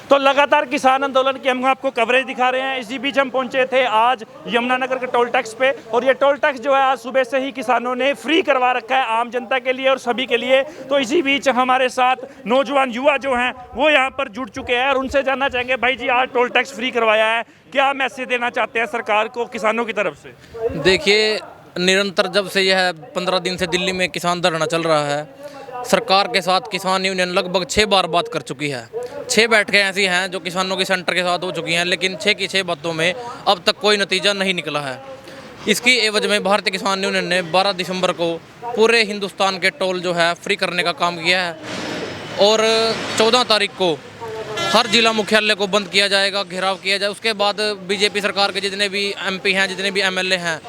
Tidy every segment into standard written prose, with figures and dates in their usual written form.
तो लगातार किसान आंदोलन की हम आपको कवरेज दिखा रहे हैं। इसी बीच हम पहुंचे थे आज यमुनानगर के टोल टैक्स पे, और ये टोल टैक्स जो है आज सुबह से ही किसानों ने फ्री करवा रखा है आम जनता के लिए और सभी के लिए। तो इसी बीच हमारे साथ नौजवान युवा जो हैं वो यहाँ पर जुड़ चुके हैं और उनसे जानना चाहेंगे, भाई जी आज टोल टैक्स फ्री करवाया है, क्या मैसेज देना चाहते हैं सरकार को किसानों की तरफ से? देखिए, निरंतर जब से यह 15 दिन से दिल्ली में किसान धरना चल रहा है, सरकार के साथ किसान यूनियन लगभग 6 बार बात कर चुकी है। 6 बैठकें ऐसी हैं जो किसानों के सेंटर के साथ हो चुकी हैं, लेकिन 6 की 6 बातों में अब तक कोई नतीजा नहीं निकला है। इसकी एवज में भारतीय किसान यूनियन ने 12 दिसंबर को पूरे हिंदुस्तान के टोल जो है फ्री करने का काम किया है, और 14 तारीख को हर जिला मुख्यालय को बंद किया जाएगा, घेराव किया जाए। उसके बाद बीजेपी सरकार के जितने भी एमपी हैं, जितने भी एमएलए हैं,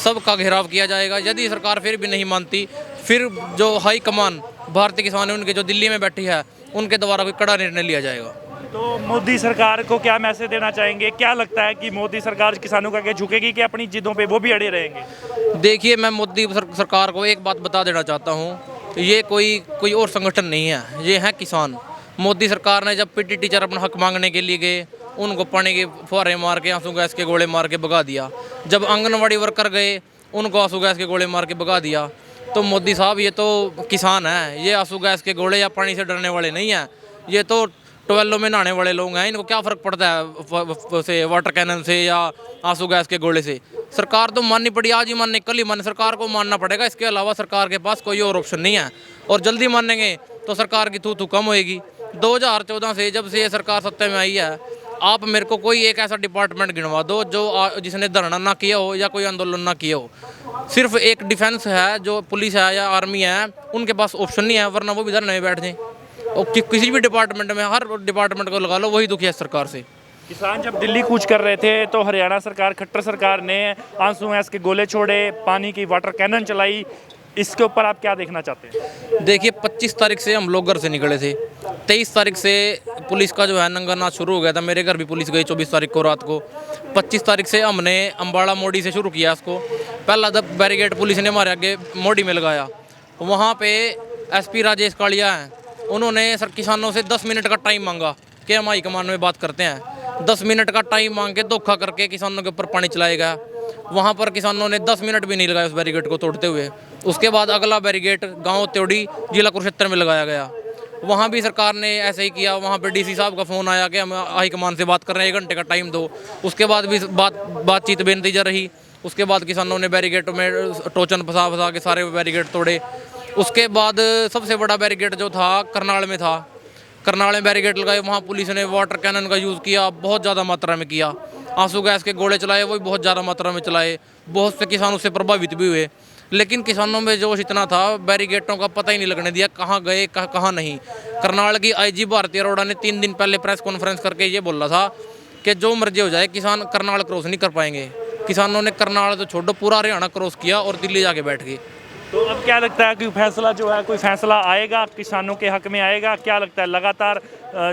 सबका घेराव किया जाएगा। यदि सरकार फिर भी नहीं मानती, फिर जो हाई कमान भारतीय किसान यूनियन के जो दिल्ली में बैठी है, उनके द्वारा कोई कड़ा निर्णय लिया जाएगा। तो मोदी सरकार को क्या मैसेज देना चाहेंगे? क्या लगता है कि मोदी सरकार किसानों का क्या झुकेगी कि अपनी जिद्दों पे वो भी अड़े रहेंगे? देखिए, मैं मोदी सरकार को एक बात बता देना चाहता हूँ, ये कोई और संगठन नहीं है, ये है किसान। मोदी सरकार ने जब पीटी टीचर अपना हक मांगने के लिए गए, उनको पानी के फुहारे मार के, आंसू गैस के गोले मार के भगा दिया। जब आंगनवाड़ी वर्कर गए, उनको आंसू गैस के गोले मार के भगा दिया। तो मोदी साहब, ये तो किसान है, ये आंसू गैस के गोले या पानी से डरने वाले नहीं हैं। ये तो ट्वेलों में नहाने वाले लोग हैं, इनको क्या फ़र्क पड़ता है से वाटर कैनन से या आंसू गैस के गोले से? सरकार तो माननी पड़ी, आज ही मानने, कल ही मानने, सरकार को मानना पड़ेगा। इसके अलावा सरकार के पास कोई और ऑप्शन नहीं है, और जल्दी मानेंगे तो सरकार की थू कम होएगी। 2014 से जब से ये सरकार सत्ता में आई है, आप मेरे को कोई एक ऐसा डिपार्टमेंट गिनवा दो जो जिसने धरना ना किया हो या कोई आंदोलन ना किया हो। सिर्फ एक डिफेंस है, जो पुलिस है या आर्मी है, उनके पास ऑप्शन नहीं है, वरना वो भी धरने में बैठ जाएं। और किसी भी डिपार्टमेंट में, हर डिपार्टमेंट को लगा लो, वही दुखी है सरकार से। किसान जब दिल्ली कूच कर रहे थे तो हरियाणा सरकार, खट्टर सरकार ने आंसू गैस के गोले छोड़े, पानी की वाटर कैनन चलाई, इसके ऊपर आप क्या देखना चाहते हैं? देखिए, 25 तारीख से हम लोग घर से निकले थे। 23 तारीख से पुलिस का जो है नंगा नाच शुरू हो गया था। मेरे घर भी पुलिस गई 24 तारीख को रात को। 25 तारीख से हमने अम्बाड़ा मोड़ी से शुरू किया इसको। पहला जब बैरिकेड पुलिस ने हमारे आगे मोड़ी में लगाया, वहाँ पे एसपी राजेश कालिया हैं, उन्होंने सर किसानों से 10 मिनट का टाइम मांगा कि हम हाई कमान में बात करते हैं। 10 मिनट का टाइम मांग के धोखा करके किसानों के ऊपर पानी चलाया गया। वहाँ पर किसानों ने 10 मिनट भी नहीं लगाए उस बैरिकेड को तोड़ते हुए। उसके बाद अगला बैरिकेड गांव त्योड़ी जिला कुरुक्षेत्र में लगाया गया, वहाँ भी सरकार ने ऐसे ही किया। वहाँ पे डीसी साहब का फ़ोन आया कि हम हाई कमान से बात कर रहे हैं, 1 घंटे का टाइम दो। उसके बाद भी बातचीत बेनतीजा रही। उसके बाद किसानों ने बैरिकेड में टोचन फंसा के सारे बैरिकेड तोड़े। उसके बाद सबसे बड़ा बैरिकेड जो था करनाल में था, करनाल में बैरिकेड लगाए, वहाँ पुलिस ने वाटर कैनन का यूज़ किया, बहुत ज़्यादा मात्रा में किया। आंसू गैस के गोले चलाए, वो भी बहुत ज़्यादा मात्रा में चलाए। बहुत से किसान उससे प्रभावित भी हुए, लेकिन किसानों में जोश इतना था, बैरिकेडों का पता ही नहीं लगने दिया कहाँ गए कहाँ नहीं। करनाल की आईजी भारती अरोड़ा ने 3 दिन पहले प्रेस कॉन्फ्रेंस करके ये बोला था कि जो मर्जी हो जाए, किसान करनाल क्रॉस नहीं कर पाएंगे। किसानों ने करनाल तो छोड़ो, पूरा हरियाणा क्रॉस किया और दिल्ली जाके बैठ गए। तो अब क्या लगता है कि फैसला जो है, कोई फैसला आएगा किसानों के हक में आएगा? क्या लगता है? लगातार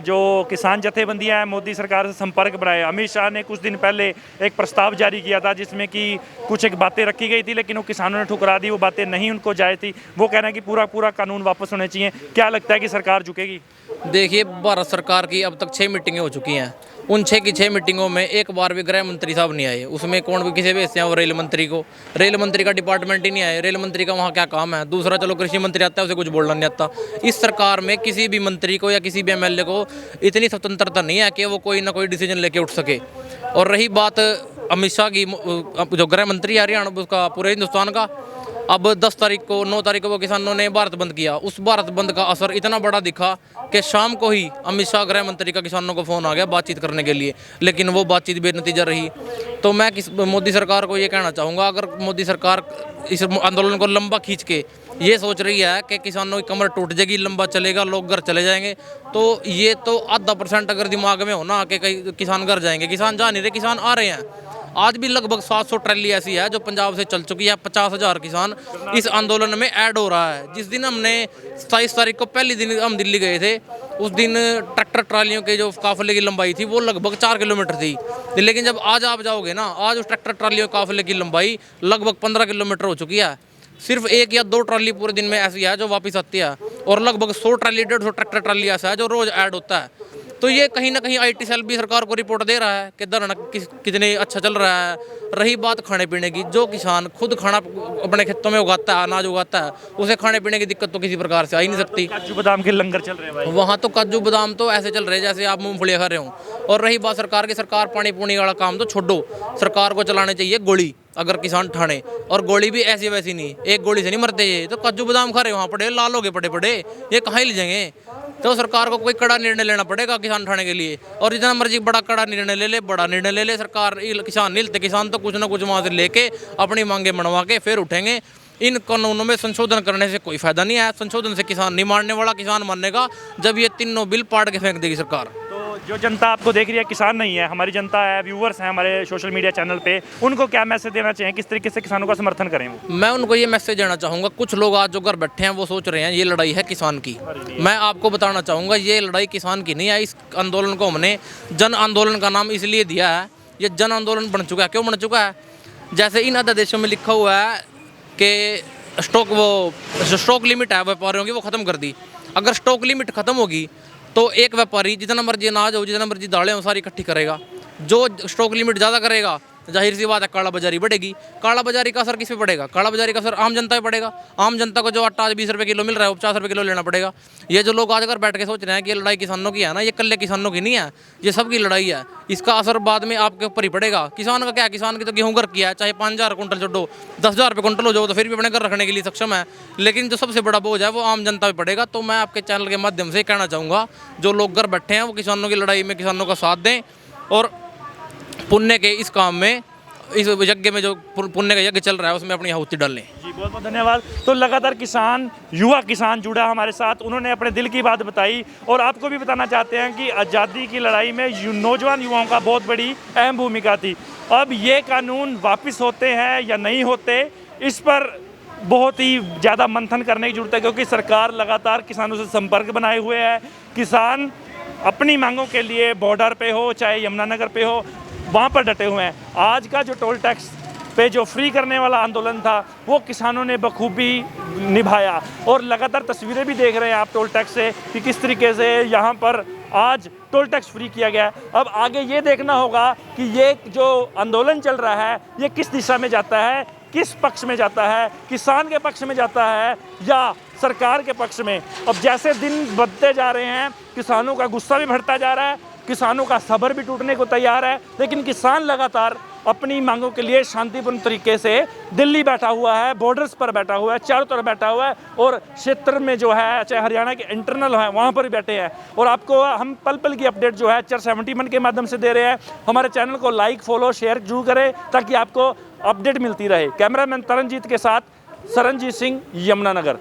जो किसान जथेबंदियां हैं मोदी सरकार से संपर्क बनाए। अमित शाह ने कुछ दिन पहले एक प्रस्ताव जारी किया था जिसमें कि कुछ एक बातें रखी गई थी, लेकिन वो किसानों ने ठुकरा दी, वो बातें नहीं उनको जायज़ थी। वो कह रहे हैं कि पूरा कानून वापस होने चाहिए। क्या लगता है कि सरकार झुकेगी? देखिए, भारत सरकार की अब तक 6 मीटिंगें हो चुकी हैं। उन 6 की 6 मीटिंगों में एक बार भी गृह मंत्री साहब नहीं आए। उसमें कौन भी किसी भेजते हैं? वो रेल मंत्री को, रेल मंत्री का डिपार्टमेंट ही नहीं आए। रेल मंत्री का वहाँ क्या काम है? दूसरा, चलो कृषि मंत्री आता है, उसे कुछ बोलना नहीं आता। इस सरकार में किसी भी मंत्री को या किसी भी एमएलए को इतनी स्वतंत्रता नहीं है कि वो कोई ना कोई डिसीजन लेके उठ सके। और रही बात अमित शाह की, जो गृह मंत्री है हरियाणा, उसका पूरे हिंदुस्तान का, अब 10 तारीख को 9 तारीख को वो किसानों ने भारत बंद किया। उस भारत बंद का असर इतना बड़ा दिखा कि शाम को ही अमित शाह गृह मंत्री का किसानों को फ़ोन आ गया बातचीत करने के लिए, लेकिन वो बातचीत बेनतीजा रही। तो मैं मोदी सरकार को ये कहना चाहूँगा, अगर मोदी सरकार इस आंदोलन को लंबा खींच के ये सोच रही है कि किसानों की कमर टूट जाएगी, लंबा चलेगा, लोग घर चले जाएंगे, तो ये तो आधा % अगर दिमाग में हो ना कि कई किसान घर जाएंगे। किसान जा नहीं रहे, किसान आ रहे हैं। आज भी लगभग 700 ट्रैली ऐसी है जो पंजाब से चल चुकी है। 50,000 किसान इस आंदोलन में ऐड हो रहा है। जिस दिन हमने 27 तारीख को पहले दिन हम दिल्ली गए थे, उस दिन ट्रैक्टर ट्रालियों के जो काफिले की लंबाई थी वो लगभग 4 किलोमीटर थी, लेकिन जब आज आप जाओगे ना, आज उस ट्रैक्टर ट्रालियों काफिले की लंबाई लगभग 15 किलोमीटर हो चुकी है। सिर्फ 1 या 2 ट्राली पूरे दिन में ऐसी है जो वापस आती है, और लगभग 100 ट्राली 150 ट्रैक्टर ट्राली ऐसा है जो रोज़ ऐड होता है। तो ये कहीं ना कहीं आईटी सेल भी सरकार को रिपोर्ट दे रहा है कि धरना कितने अच्छा चल रहा है। रही बात खाने पीने की, जो किसान खुद खाना अपने खेतों में उगाता है, अनाज उगाता है, उसे खाने पीने की दिक्कत तो किसी प्रकार से आ ही नहीं सकती। काजू बादाम के लंगर चल रहे हैं भाई। वहाँ तो काजू बादाम तो ऐसे चल रहे हैं जैसे आप मूंगफलियाँ खा रहे हो। और रही बात सरकार की, सरकार पानी पूनी वाला काम तो छोड़ो, सरकार को चलाने चाहिए गोली अगर किसान ठाने, और गोली भी ऐसी वैसी नहीं, एक गोली से नहीं मरते ये। तो काजू बादाम खा रहे वहाँ पड़े लाल हो गए पड़े पड़े, ये कहाँ ही ले जाएंगे। तो सरकार को कोई कड़ा निर्णय लेना पड़ेगा किसान ठाने के लिए, और जितना मर्जी बड़ा कड़ा निर्णय ले ले, बड़ा निर्णय ले ले सरकार, किसान नहीं लेते। किसान तो कुछ ना कुछ वहाँ से लेके अपनी मांगे मनवा के फिर उठेंगे। इन कानूनों में संशोधन करने से कोई फायदा नहीं है। संशोधन से किसान नहीं मानने वाला, किसान मानेगा जब ये तीनों बिल पाड़ के फेंक देगी सरकार। तो जो जनता आपको देख रही है किसान नहीं है, हमारी जनता है, व्यूवर्स हैं हमारे सोशल मीडिया चैनल पे, उनको क्या मैसेज देना चाहिए, किस तरीके से किसानों का समर्थन करें वो? मैं उनको ये मैसेज देना चाहूँगा, कुछ लोग आज जो घर बैठे हैं वो सोच रहे हैं ये लड़ाई है किसान की। मैं आपको बताना चाहूँगा ये लड़ाई किसान की नहीं है। इस आंदोलन को हमने जन आंदोलन का नाम इसलिए दिया है, ये जन आंदोलन बन चुका है। क्यों बन चुका है? जैसे इन अध्यादेशों में लिखा हुआ है कि स्टॉक लिमिट है व्यापारियों की, वो ख़त्म कर दी। अगर स्टॉक लिमिट ख़त्म होगी तो एक व्यापारी जितना मर्जी अनाज हो, जितना मर्जी दालें हो, सारी इकट्ठी करेगा। जो स्टॉक लिमिट ज़्यादा करेगा, जाहिर सी बात है काला बाजारी बढ़ेगी। काला बाजारी का असर किस पे पड़ेगा? काला बाजारी का असर आम जनता पे पड़ेगा। आम जनता को जो आटा आज 20 रुपये किलो मिल रहा है वो 50 रुपये किलो लेना पड़ेगा। ये जो लोग आज अगर बैठ के सोच रहे हैं कि ये लड़ाई किसानों की है ना, ये कल्ले किसानों की नहीं है, ये सबकी लड़ाई है। इसका असर बाद में आपके ऊपर ही पड़ेगा। किसान का क्या, किसान की तो गेहूँ घर किया है, चाहे 5000 कुंटल छोड़ो, 10,000 रुपये कुंटल हो जाओ तो फिर भी अपने घर रखने के लिए सक्षम है। लेकिन जो सबसे बड़ा बोझ है वो आम जनता पे पड़ेगा। तो मैं आपके चैनल के माध्यम से कहना चाहूँगा, जो लोग घर बैठे हैं वो किसानों की लड़ाई में किसानों का साथ दें, और पुण्य के इस काम में, इस यज्ञ में जो पुण्य का यज्ञ चल रहा है उसमें अपनी आहुति डाल लें। जी बहुत बहुत धन्यवाद। तो लगातार किसान, युवा किसान जुड़ा हमारे साथ, उन्होंने अपने दिल की बात बताई, और आपको भी बताना चाहते हैं कि आज़ादी की लड़ाई में नौजवान युवाओं का बहुत बड़ी अहम भूमिका थी। अब ये कानून वापस होते हैं या नहीं होते, इस पर बहुत ही ज़्यादा मंथन करने की जरूरत है, क्योंकि सरकार लगातार किसानों से संपर्क बनाए हुए है। किसान अपनी मांगों के लिए बॉर्डर पे हो चाहे यमुनानगर पे हो, वहाँ पर डटे हुए हैं। आज का जो टोल टैक्स पे जो फ्री करने वाला आंदोलन था वो किसानों ने बखूबी निभाया, और लगातार तस्वीरें भी देख रहे हैं आप टोल टैक्स से कि किस तरीके से यहाँ पर आज टोल टैक्स फ्री किया गया है। अब आगे ये देखना होगा कि ये जो आंदोलन चल रहा है ये किस दिशा में जाता है, किस पक्ष में जाता है, किसान के पक्ष में जाता है या सरकार के पक्ष में। अब जैसे दिन बढ़ते जा रहे हैं, किसानों का गुस्सा भी बढ़ता जा रहा है, किसानों का सब्र भी टूटने को तैयार है, लेकिन किसान लगातार अपनी मांगों के लिए शांतिपूर्ण तरीके से दिल्ली बैठा हुआ है, बॉर्डर्स पर बैठा हुआ है, चारों तरफ बैठा हुआ है, और क्षेत्र में जो है चाहे हरियाणा के इंटरनल है वहाँ पर भी बैठे हैं। और आपको हम पल पल की अपडेट जो है चर 71 के माध्यम से दे रहे हैं। हमारे चैनल को लाइक, फॉलो, शेयर जरूर करें ताकि आपको अपडेट मिलती रहे। कैमरामैन तरनजीत के साथ सरनजीत सिंह, यमुनानगर।